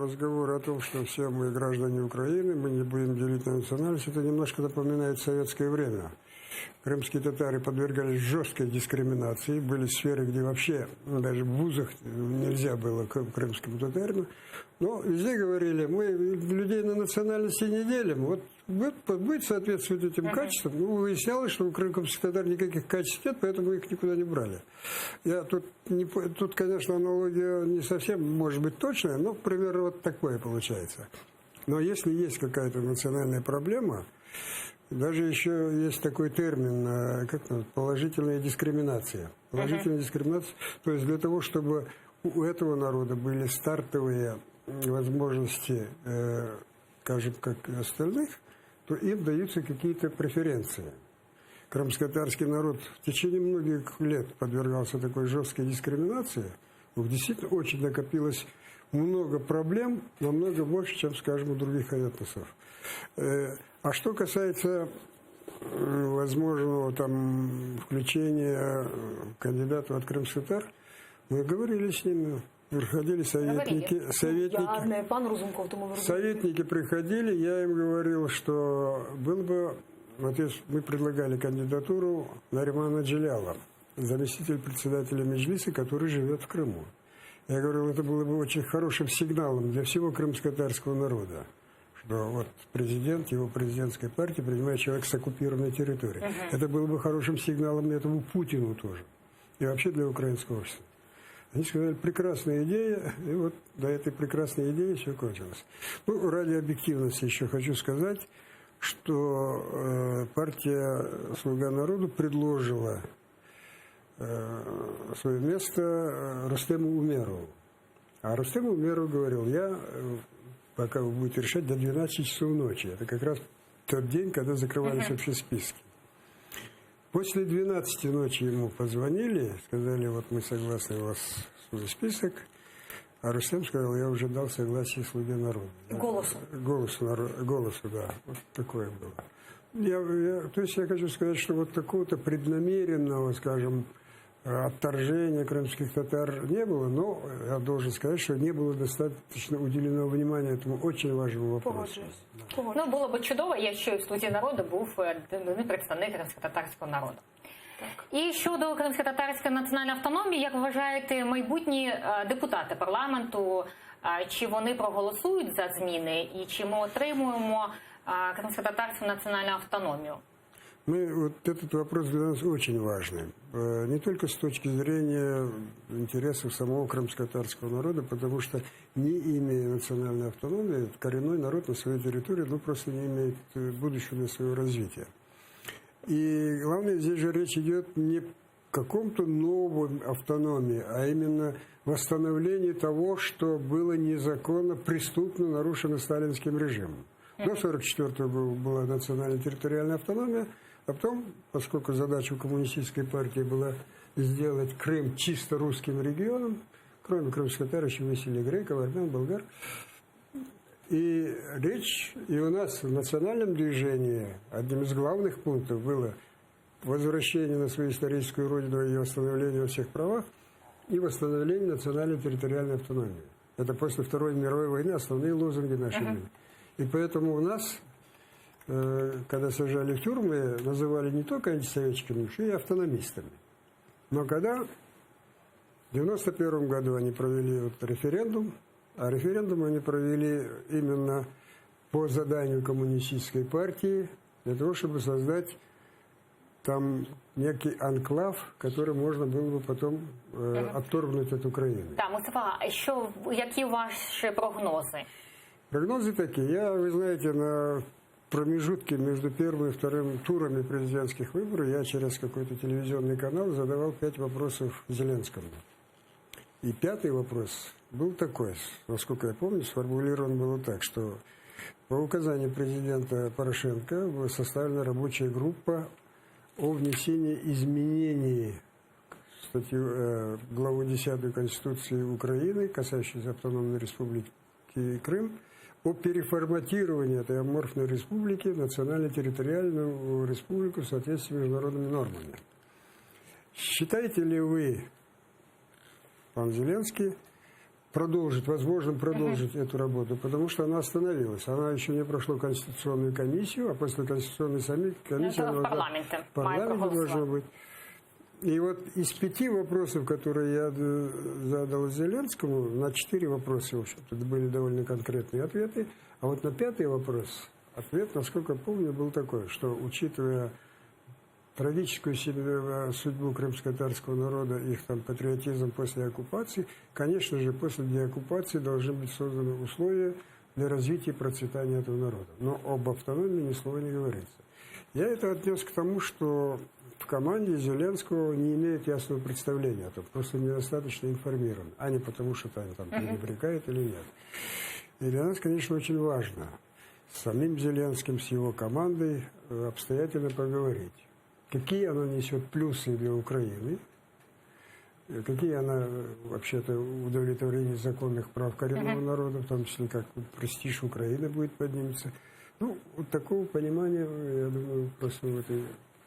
разговор о том, что все мы граждане Украины, мы не будем делить на национальность, это немножко напоминает советское время. Крымские татары подвергались жесткой дискриминации. Были сферы, где вообще даже в вузах нельзя было крымскому татарину. Но везде говорили, мы людей на национальности не делим. Вот будет соответствовать этим качествам. Ну, выяснялось, что у крымских татар никаких качеств нет, поэтому их никуда не брали. Тут, конечно, аналогия не совсем может быть точная, но, к примеру, вот такое получается. Но если есть какая-то национальная проблема, даже еще есть такой термин, как положительная дискриминация. Положительная дискриминация, то есть для того, чтобы у этого народа были стартовые возможности, скажем, как и остальных, то им даются какие-то преференции. Крымско-татарский народ в течение многих лет подвергался такой жесткой дискриминации. Действительно, очень накопилось много проблем, намного больше, чем, скажем, у других этносов. А что касается возможного там включения кандидатов от крымских татар, мы говорили с ними, приходили советники, советники приходили, я им говорил, что был бы, вот мы предлагали кандидатуру Наримана Джиляла, заместитель председателя Меджлиса, который живет в Крыму. Я говорил, это было бы очень хорошим сигналом для всего крымско-татарского народа, что вот президент, его президентской партии принимает человек с оккупированной территории. Это было бы хорошим сигналом этому Путину тоже. И вообще для украинского общества. Они сказали, прекрасная идея, и вот до этой прекрасной идеи все кончилось. Ну, ради объективности еще хочу сказать, что партия «Слуга народу» предложила свое место Рустему Умерову. А Рустем Умеров говорил, пока вы будете решать, до 12 часов ночи. Это как раз тот день, когда закрывались вообще списки. После 12 ночи ему позвонили, сказали, вот мы согласны у вас свой список. А Рустем сказал, я уже дал согласие «Слуге народа». Голосу. Голосу, да. Вот такое было. То есть я хочу сказать, что вот такого-то преднамеренного, скажем, отторжения крымских татар не было, но я должен сказать, что не было достаточно уделено внимания этому очень важному вопросу. Ну, було б чудово, якщо в «Слузі народу» був представник кримськотатарського народу. І щодо кримськотатарської національної автономії, як вважаєте, майбутні депутати парламенту, чи вони проголосують за зміни, і чи ми отримуємо кримськотатарську національну автономію? Вот этот вопрос для нас очень важный. Не только с точки зрения интересов самого крымско-татарского народа, потому что не имея национальной автономии, коренной народ на своей территории просто не имеет будущего для своего развития. И главное, здесь же речь идет не о каком-то новом автономии, а именно восстановлении того, что было незаконно, преступно нарушено сталинским режимом. До 1944-го была национально-территориальная автономия, а потом, поскольку задача у коммунистической партии была сделать Крым чисто русским регионом, кроме крымских татар еще выселили греков, армян, болгар, и речь и у нас в национальном движении одним из главных пунктов было возвращение на свою историческую родину и восстановление во всех правах и восстановление национальной территориальной автономии. Это после Второй мировой войны основные лозунги нашей войны. И поэтому у нас, когда сажали в тюрьмы, называли не только антисоветчиками, но еще и автономистами. Но когда в 1991 году они провели референдум, а референдум они провели именно по заданию коммунистической партии, для того, чтобы создать там некий анклав, который можно было бы потом отторгнуть от Украины. Так, Мустафа, які ваші прогнози? Прогнозы такие. Вы знаете, на промежутке между первым и вторым турами президентских выборов я через какой-то телевизионный канал задавал 5 вопросов Зеленскому. И 5-й вопрос был такой, насколько я помню, сформулирован был так, что по указанию президента Порошенко была составлена рабочая группа о внесении изменений в статью главу 10 Конституции Украины, касающейся автономной республики Крым, о переформатировании этой аморфной республики в национально-территориальную республику в соответствии с международными нормами. Считаете ли вы, пан Зеленский, возможно продолжить эту работу, потому что она остановилась. Она еще не прошла Конституционную комиссию, а после Конституционной комиссии в парламенте должна быть. И вот из 5 вопросов, которые я задал Зеленскому, на 4 вопроса, в общем-то, были довольно конкретные ответы. А вот на 5-й вопрос, ответ, насколько помню, был такой, что, учитывая трагическую судьбу крымско-татарского народа, их там патриотизм после оккупации, конечно же, после деоккупации должны быть созданы условия для развития и процветания этого народа. Но об автономии ни слова не говорится. Я это отнес к тому, что в команде Зеленского не имеют ясного представления о том, просто недостаточно информированы, а не потому, что они там пренебрегают или нет. И для нас, конечно, очень важно с самим Зеленским, с его командой обстоятельно поговорить. Какие она несет плюсы для Украины, какие она вообще-то удовлетворение законных прав коренного народа, в том числе как престиж Украины будет подниматься. Ну, вот такого понимания, я думаю, просто в этой